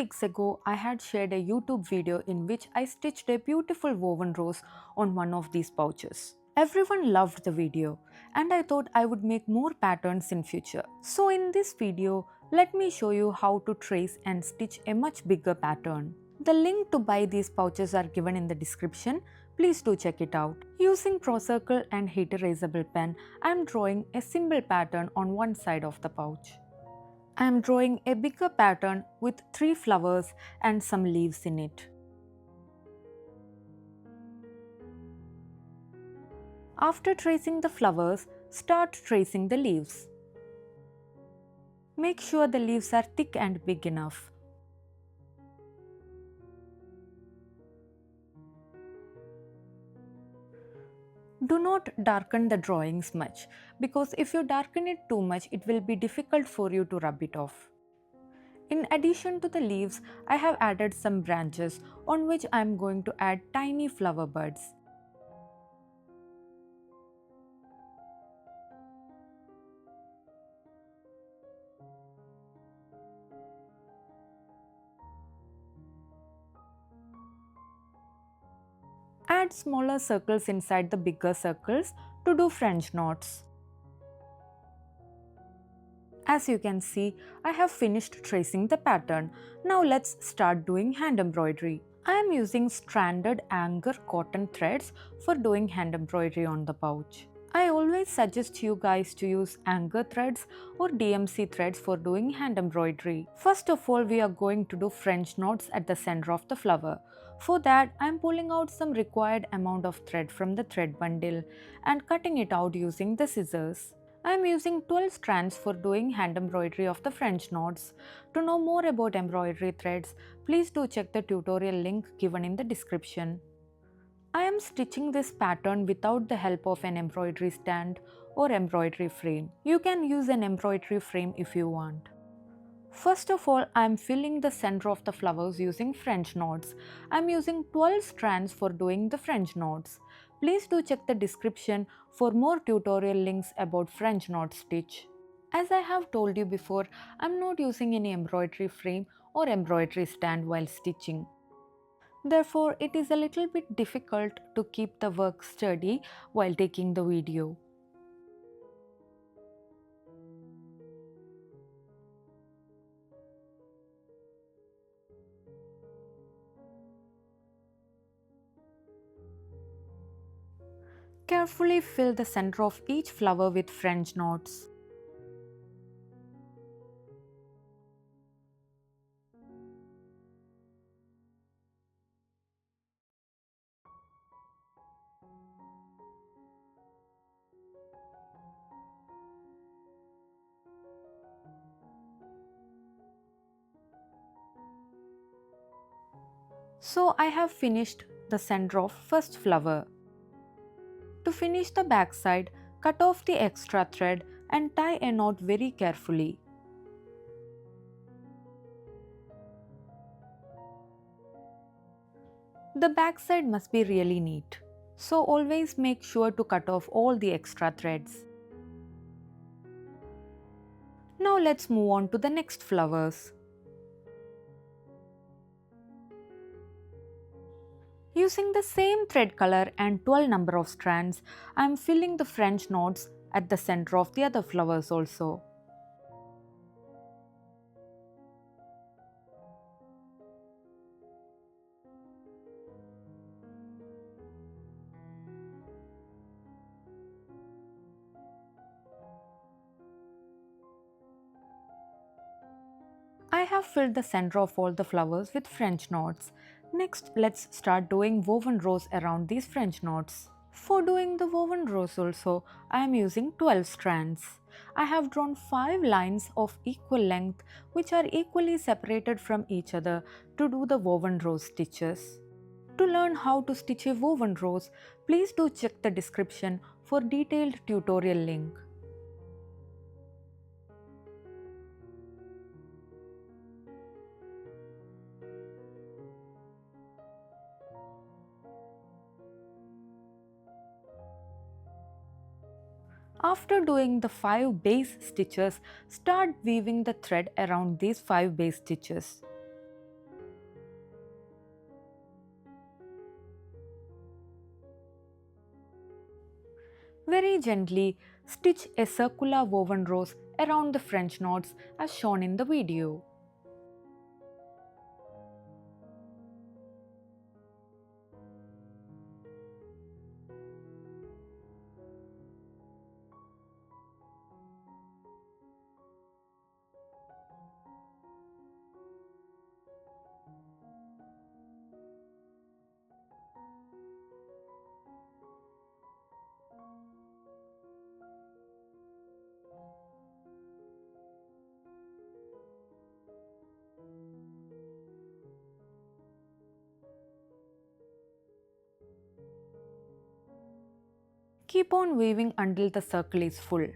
weeks ago, I had shared a YouTube video in which I stitched a beautiful woven rose on one of these pouches. Everyone loved the video and I thought I would make more patterns in future. So in this video, let me show you how to trace and stitch a much bigger pattern. The link to buy these pouches are given in the description. Please do check it out. Using Pro Circle and heat erasable pen, I am drawing a simple pattern on one side of the pouch. I am drawing a bigger pattern with 3 flowers and some leaves in it. After tracing the flowers, start tracing the leaves. Make sure the leaves are thick and big enough. Do not darken the drawings much because if you darken it too much, it will be difficult for you to rub it off. In addition to the leaves, I have added some branches on which I am going to add tiny flower buds. Add smaller circles inside the bigger circles to do French knots. As you can see, I have finished tracing the pattern. Now let's start doing hand embroidery. I am using stranded Anger cotton threads for doing hand embroidery on the pouch. I always suggest you guys to use Anger threads or DMC threads for doing hand embroidery. First of all, we are going to do French knots at the center of the flower. For that, I am pulling out some required amount of thread from the thread bundle and cutting it out using the scissors. I am using 12 strands for doing hand embroidery of the French knots. To know more about embroidery threads, please do check the tutorial link given in the description. I am stitching this pattern without the help of an embroidery stand or embroidery frame. You can use an embroidery frame if you want. First of all, I am filling the center of the flowers using French knots. I am using 12 strands for doing the French knots. Please do check the description for more tutorial links about French knot stitch. As I have told you before, I am not using any embroidery frame or embroidery stand while stitching. Therefore, it is a little bit difficult to keep the work steady while taking the video. Carefully fill the center of each flower with French knots. So I have finished the center of first flower. To finish the back side, cut off the extra thread and tie a knot very carefully. The back side must be really neat, so always make sure to cut off all the extra threads. Now let's move on to the next flowers. Using the same thread color and 12 number of strands, I am filling the French knots at the center of the other flowers also. I have filled the center of all the flowers with French knots. Next, let's start doing woven rows around these French knots. For doing the woven rows also, I am using 12 strands. I have drawn 5 lines of equal length which are equally separated from each other to do the woven rose stitches. To learn how to stitch a woven rose, please do check the description for detailed tutorial link. After doing the 5 base stitches, start weaving the thread around these 5 base stitches. Very gently, stitch a circular woven rose around the French knots as shown in the video. Keep on weaving until the circle is full.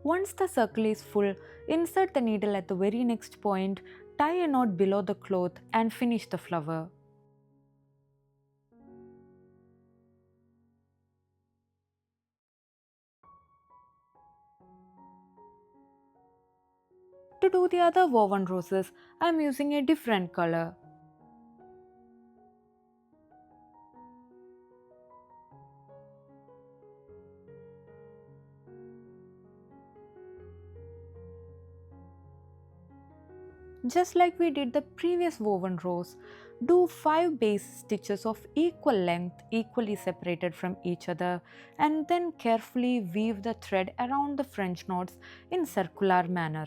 Once the circle is full, insert the needle at the very next point, tie a knot below the cloth and finish the flower. To do the other woven roses, I am using a different color. Just like we did the previous woven rows, do 5 base stitches of equal length equally separated from each other and then carefully weave the thread around the French knots in circular manner.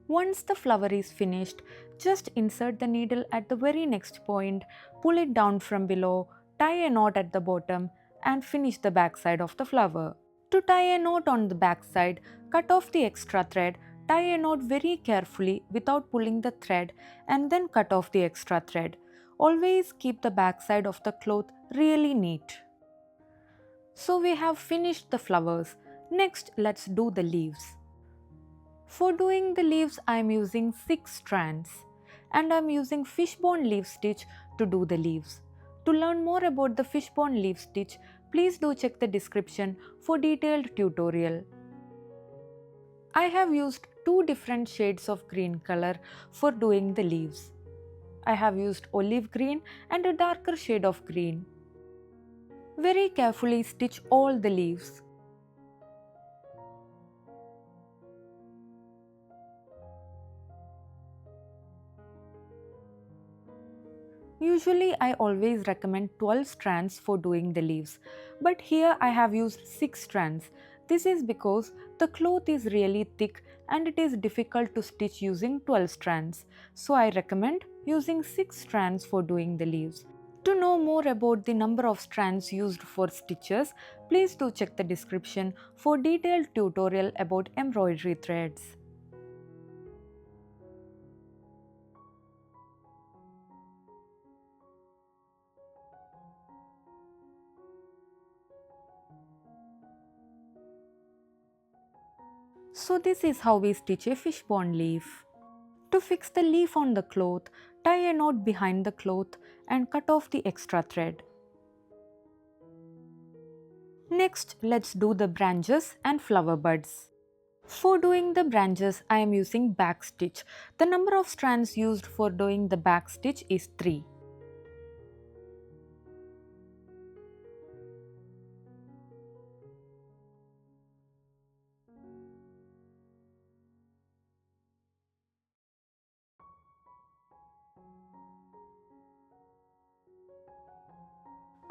Once the flower is finished, just insert the needle at the very next point, pull it down from below, tie a knot at the bottom and finish the back side of the flower. To tie a knot on the back side, cut off the extra thread, tie a knot very carefully without pulling the thread and then cut off the extra thread. Always keep the back side of the cloth really neat. So we have finished the flowers. Next, let's do the leaves. For doing the leaves, I am using 6 strands and I am using fishbone leaf stitch to do the leaves. To learn more about the fishbone leaf stitch, please do check the description for detailed tutorial. I have used 2 different shades of green color for doing the leaves. I have used olive green and a darker shade of green. Very carefully stitch all the leaves. Usually I always recommend 12 strands for doing the leaves, but here I have used 6 strands. This is because the cloth is really thick and it is difficult to stitch using 12 strands. So I recommend using 6 strands for doing the leaves. To know more about the number of strands used for stitches, please do check the description for detailed tutorial about embroidery threads. So this is how we stitch a fishbone leaf. To fix the leaf on the cloth, tie a knot behind the cloth and cut off the extra thread. Next, let's do the branches and flower buds. For doing the branches, I am using back stitch. The number of strands used for doing the back stitch is 3.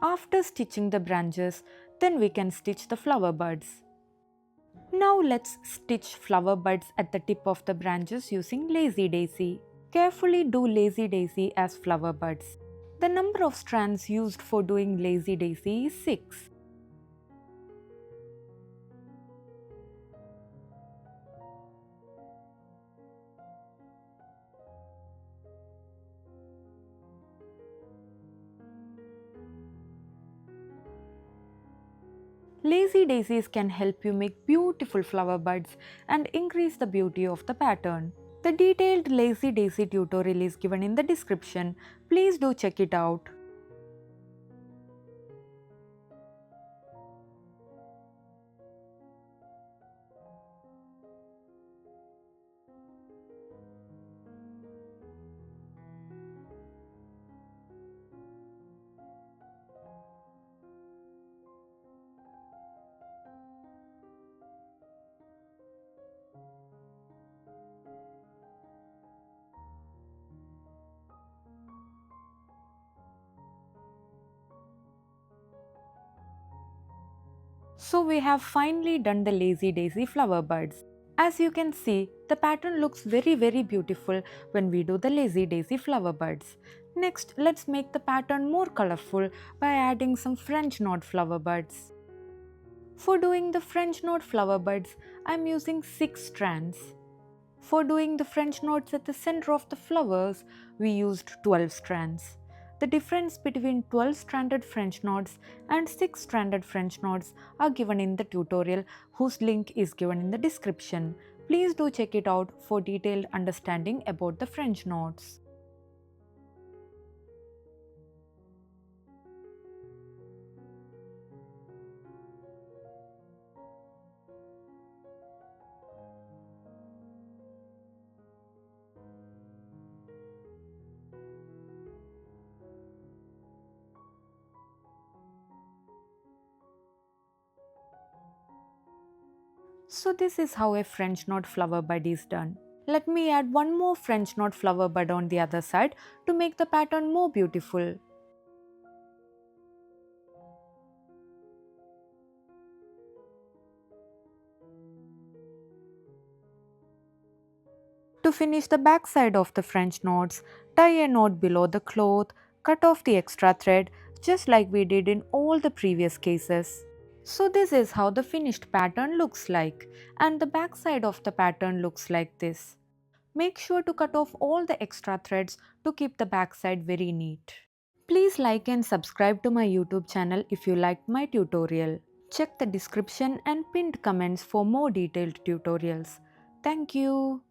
After stitching the branches, then we can stitch the flower buds. Now let's stitch flower buds at the tip of the branches using lazy daisy. Carefully do lazy daisy as flower buds. The number of strands used for doing lazy daisy is 6. Lazy daisies can help you make beautiful flower buds and increase the beauty of the pattern. The detailed lazy daisy tutorial is given in the description. Please do check it out. So we have finally done the lazy daisy flower buds. As you can see, the pattern looks very beautiful when we do the lazy daisy flower buds. Next, let's make the pattern more colorful by adding some French knot flower buds. For doing the French knot flower buds, I am using 6 strands. For doing the French knots at the center of the flowers, we used 12 strands. The difference between 12-stranded French knots and 6-stranded French knots are given in the tutorial, whose link is given in the description. Please do check it out for detailed understanding about the French knots. So this is how a French knot flower bud is done. Let me add one more French knot flower bud on the other side to make the pattern more beautiful. To finish the back side of the French knots, tie a knot below the cloth, cut off the extra thread just like we did in all the previous cases. So this is how the finished pattern looks like, and the back side of the pattern looks like this. Make sure to cut off all the extra threads to keep the back side very neat. Please like and subscribe to my YouTube channel if you liked my tutorial. Check the description and pinned comments for more detailed tutorials. Thank you.